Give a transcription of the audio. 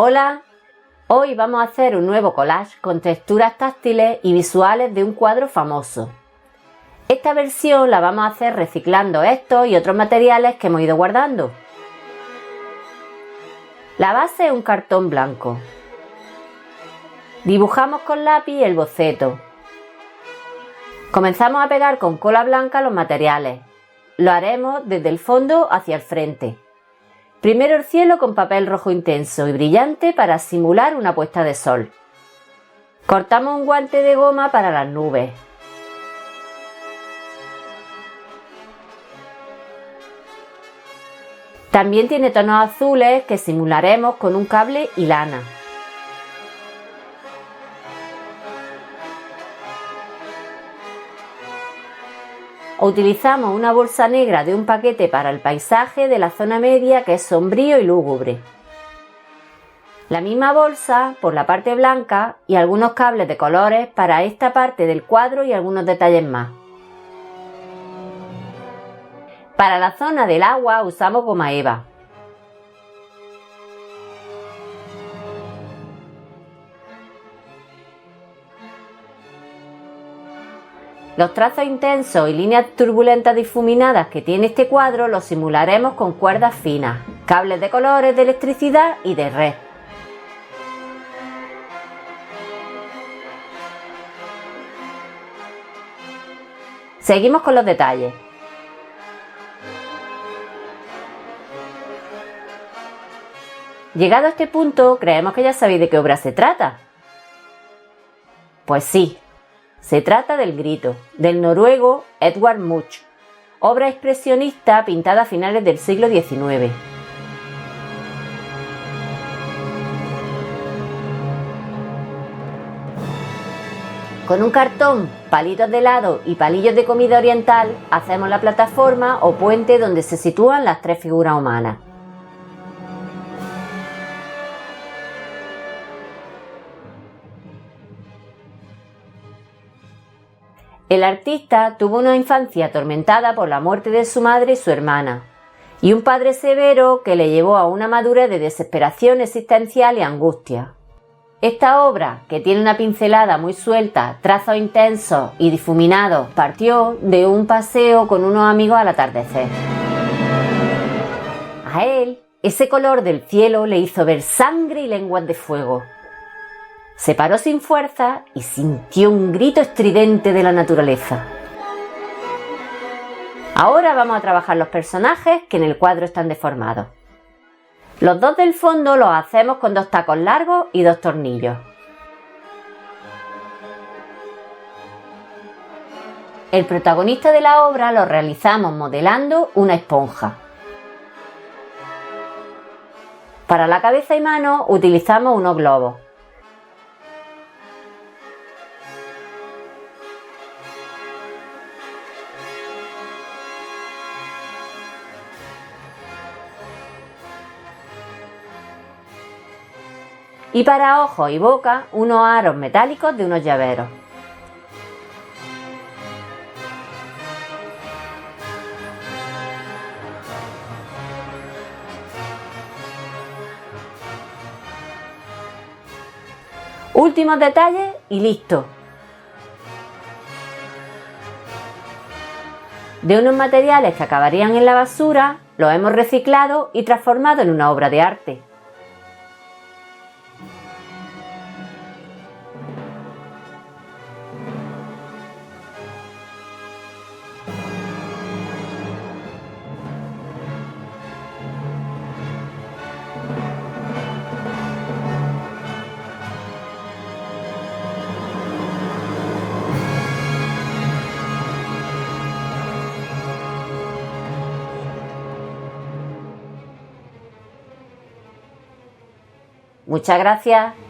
Hola, hoy vamos a hacer un nuevo collage con texturas táctiles y visuales de un cuadro famoso. Esta versión la vamos a hacer reciclando estos y otros materiales que hemos ido guardando. La base es un cartón blanco. Dibujamos con lápiz el boceto. Comenzamos a pegar con cola blanca los materiales. Lo haremos desde el fondo hacia el frente. Primero el cielo con papel rojo intenso y brillante para simular una puesta de sol. Cortamos un guante de goma para las nubes. También tiene tonos azules que simularemos con un cable y lana. Utilizamos una bolsa negra de un paquete para el paisaje de la zona media que es sombrío y lúgubre. La misma bolsa por la parte blanca y algunos cables de colores para esta parte del cuadro y algunos detalles más. Para la zona del agua usamos goma eva. Los trazos intensos y líneas turbulentas difuminadas que tiene este cuadro los simularemos con cuerdas finas, cables de colores de electricidad y de red. Seguimos con los detalles. Llegado a este punto, creemos que ya sabéis de qué obra se trata. Pues sí. Se trata del Grito, del noruego Edvard Munch, obra expresionista pintada a finales del siglo XIX. Con un cartón, palitos de helado y palillos de comida oriental hacemos la plataforma o puente donde se sitúan las tres figuras humanas. El artista tuvo una infancia atormentada por la muerte de su madre y su hermana, y un padre severo que le llevó a una madurez de desesperación existencial y angustia. Esta obra, que tiene una pincelada muy suelta, trazos intensos y difuminados, partió de un paseo con unos amigos al atardecer. A él, ese color del cielo le hizo ver sangre y lenguas de fuego. Se paró sin fuerza y sintió un grito estridente de la naturaleza. Ahora vamos a trabajar los personajes que en el cuadro están deformados. Los dos del fondo los hacemos con 2 tacos largos y 2 tornillos. El protagonista de la obra lo realizamos modelando una esponja. Para la cabeza y manos utilizamos unos globos. Y para ojos y boca, unos aros metálicos de unos llaveros. Últimos detalles y listo. De unos materiales que acabarían en la basura, los hemos reciclado y transformado en una obra de arte. Muchas gracias.